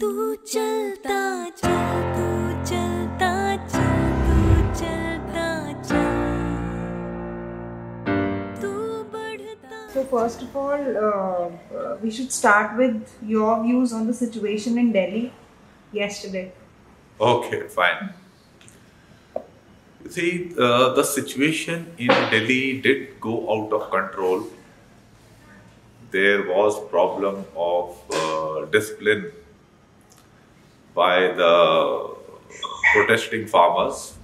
तू चलता चल, तू चलता चल, तू चलता चल, तू बढ़ता. So first of all, we should start with your views on the situation in Delhi yesterday. Okay, fine. See, the situation in Delhi did go out of control. There was problem of discipline by the protesting farmers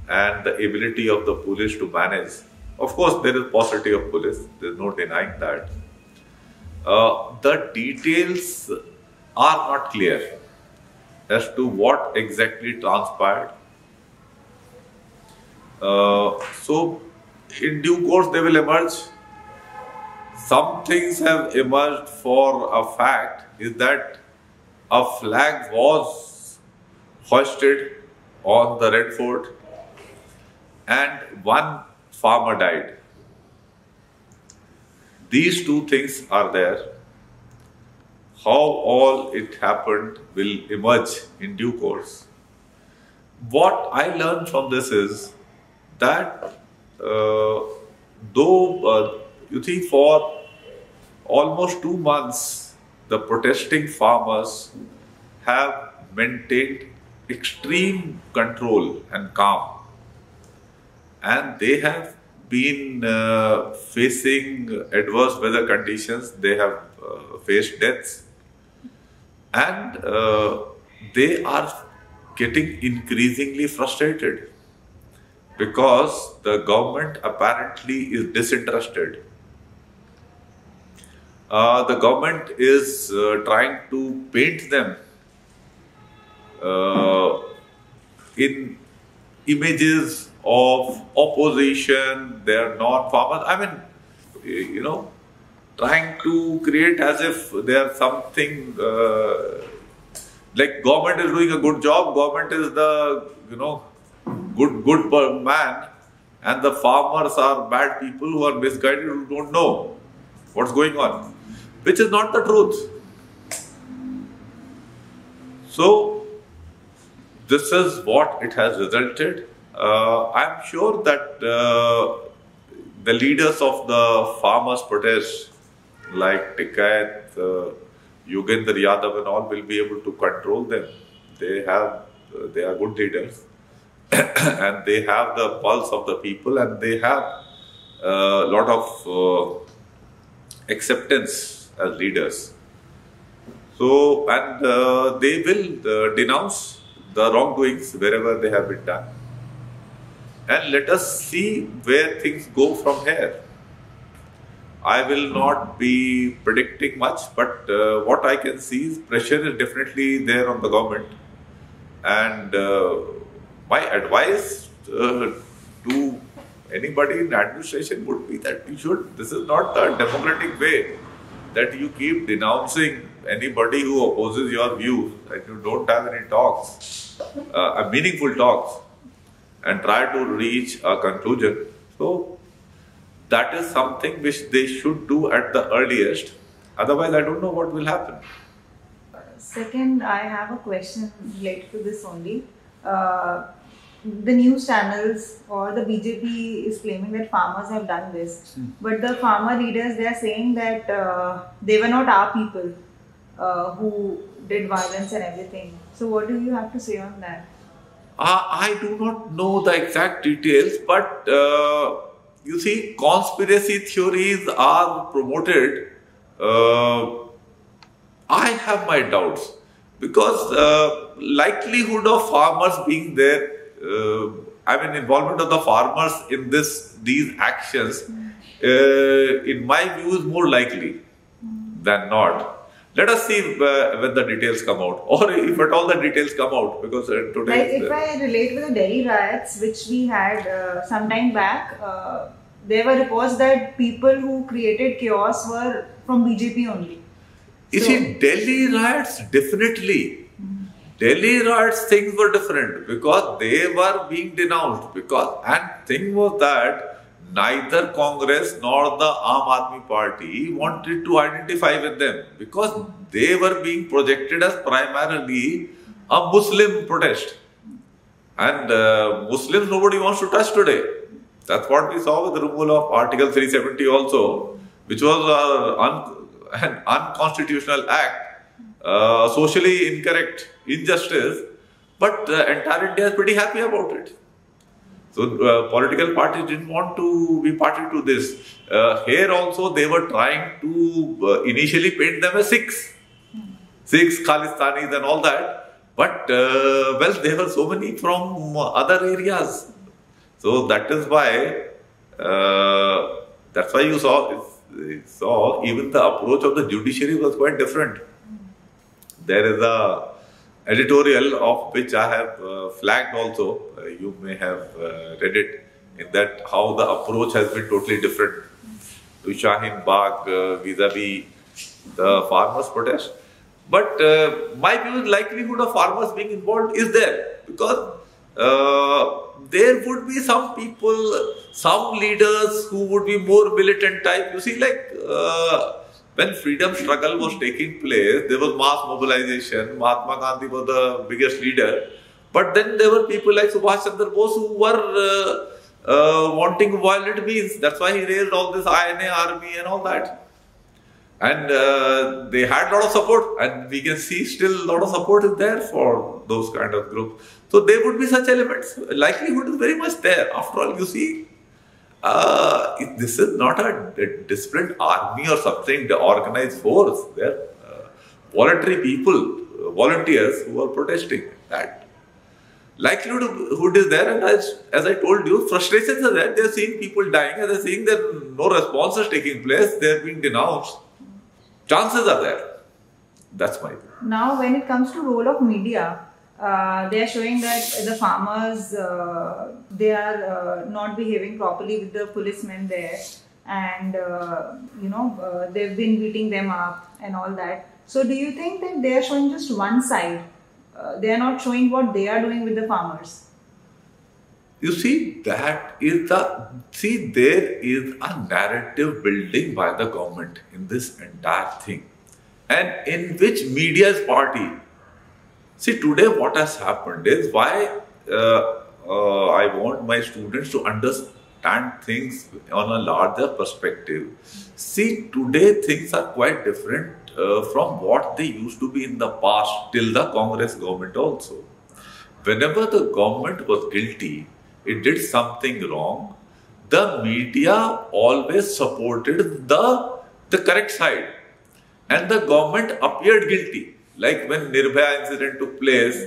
and the ability of the police to manage. Of course, there is paucity of police. There is no denying that. The details are not clear as to what exactly transpired. So, in due course, they will emerge. Some things have emerged for a fact is that a flag was hoisted on the Red Fort and one farmer died. These two things are there. How all it happened will emerge in due course. What I learned from this is that you think for almost 2 months, the protesting farmers have maintained extreme control and calm. And they have been facing adverse weather conditions. They have faced deaths. And they are getting increasingly frustrated because the government apparently is disinterested. The government is trying to paint them in images of opposition. They are non-farmers. I mean, trying to create as if they are something like government is doing a good job. Government is the good man, and the farmers are bad people who are misguided, who don't know what's going on, which is not the truth. So this is what it has resulted. I'm sure that the leaders of the farmers' protest, like Tikait, Yogendra Yadav and all, will be able to control them. They are good leaders. And they have the pulse of the people, and they have a lot of acceptance as leaders. So, and they will denounce the wrongdoings wherever they have been done. And let us see where things go from here. I will not be predicting much, but what I can see is pressure is definitely there on the government. And my advice to anybody in administration would be that this is not the democratic way, that you keep denouncing anybody who opposes your views, and you don't have any talks, meaningful talks, and try to reach a conclusion. So that is something which they should do at the earliest. Otherwise, I don't know what will happen. Second, I have a question related to this only. The news channels or the BJP is claiming that farmers have done this. But the farmer leaders, they are saying that they were not our people who did violence and everything. So what do you have to say on that? I do not know the exact details, but you see, conspiracy theories are promoted. I have my doubts, because likelihood of farmers being there, involvement of the farmers in these actions, in my view, is more likely than not. Let us see when the details come out, or if at all the details come out, because today... Like if I relate with the Delhi riots, which we had some time back, there were reports that people who created chaos were from BJP only. You see, Delhi riots, definitely. Delhi riots, things were different because they were being denounced. And thing was that neither Congress nor the Aam Aadmi Party wanted to identify with them because they were being projected as primarily a Muslim protest. And Muslims nobody wants to touch today. That's what we saw with the removal of Article 370 also, which was an unconstitutional act, socially incorrect, injustice, but entire India is pretty happy about it. So political parties didn't want to be party to this. Here also they were trying to initially paint them as Sikhs Khalistanis and all that. But well, there were so many from other areas. So that is why you saw even the approach of the judiciary was quite different. There is a editorial of which I have flagged also. You may have read it, in that how the approach has been totally different to Shaheen Bagh vis-a-vis the farmers' protest. But my view is likelihood of farmers being involved is there, because there would be some people, some leaders who would be more militant type. You see, like when freedom struggle was taking place, there was mass mobilization. Mahatma Gandhi was the biggest leader. But then there were people like Subhash Chandra Bose who were wanting violent means. That's why he raised all this INA army and all that. And they had a lot of support, and we can see still a lot of support is there for those kind of groups. So there would be such elements. Likelihood is very much there. After all, you see, this is not a disciplined army or something, the organized force. They're voluntary people, volunteers who are protesting that. Likelihood is there, and as I told you, frustrations are there. They're seeing people dying, and they're seeing that no response is taking place. They're being denounced. Chances are there. That's my view. Now, when it comes to role of media, they are showing that the farmers, they are not behaving properly with the policemen there, and they've been beating them up and all that. So do you think that they are showing just one side? They are not showing what they are doing with the farmers? You see, there is a narrative building by the government in this entire thing, and in which media is party. See, today what has happened is why I want my students to understand things on a larger perspective. See, today things are quite different from what they used to be in the past, till the Congress government also. Whenever the government was guilty, it did something wrong, the media always supported the correct side, and the government appeared guilty. Like when Nirbhaya incident took place,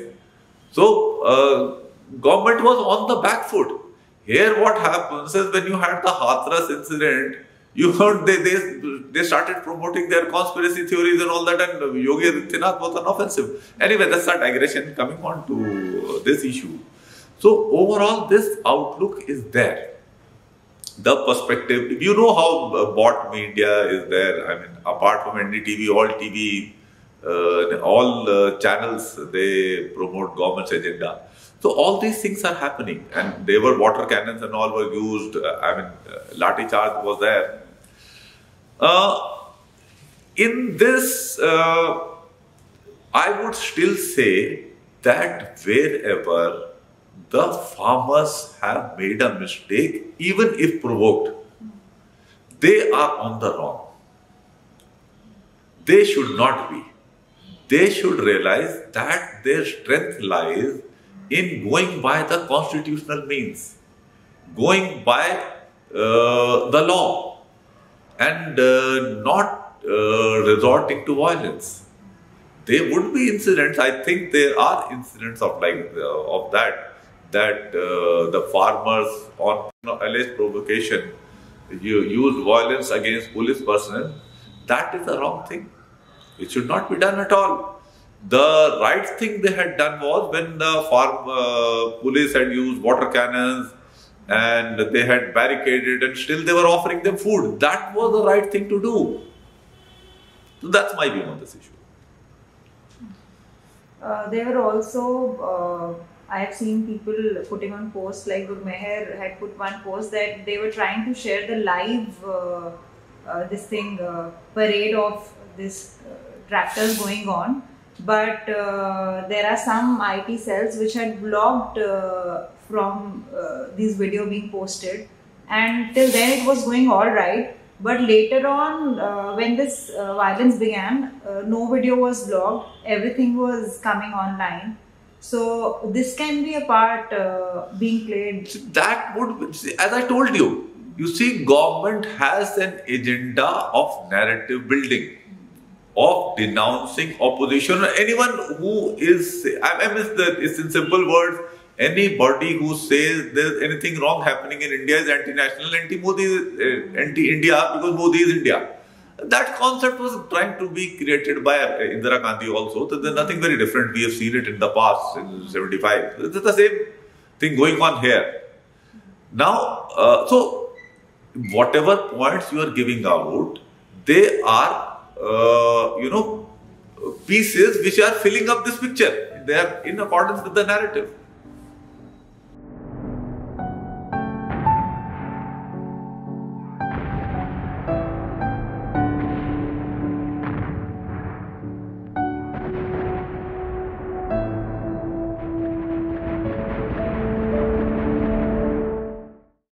so government was on the back foot. Here what happens is, when you had the Hathras incident, you heard they started promoting their conspiracy theories and all that, and Yogi Adityanath was an offensive. Anyway, that's a digression. Coming on to this issue. So overall, this outlook is there. The perspective, you know how bought media is there. I mean, apart from NDTV, all TV, all channels, they promote government's agenda. So all these things are happening, and there were water cannons and all were used. I mean, lathi charge was there. In this, I would still say that wherever the farmers have made a mistake, even if provoked, they are on the wrong. They should not be. They should realize that their strength lies in going by the constitutional means, going by the law, and not resorting to violence. There would be incidents. I think there are incidents of that the farmers, on alleged provocation, used violence against police personnel. That is the wrong thing. It should not be done at all. The right thing they had done was when the police had used water cannons and they had barricaded, and still they were offering them food. That was the right thing to do. So that's my view on this issue. There were also I have seen people putting on posts, like Gurmeher had put one post that they were trying to share the live parade of this tractors going on, but there are some IT cells which had blocked from these video being posted, and till then it was going all right. But later on, when this violence began, no video was blocked, everything was coming online. So this can be a part being played. That would, as I told you, you see, government has an agenda of narrative building, of denouncing opposition. Anyone who is, I mean, it's in simple words, anybody who says there's anything wrong happening in India is anti-national, anti-Modi, anti-India, because Modi is India. That concept was trying to be created by Indira Gandhi also. So there's nothing very different. We have seen it in the past, in 75. It's the same thing going on here. Now, so whatever points you are giving out, they are, pieces which are filling up this picture. They are in accordance with the narrative.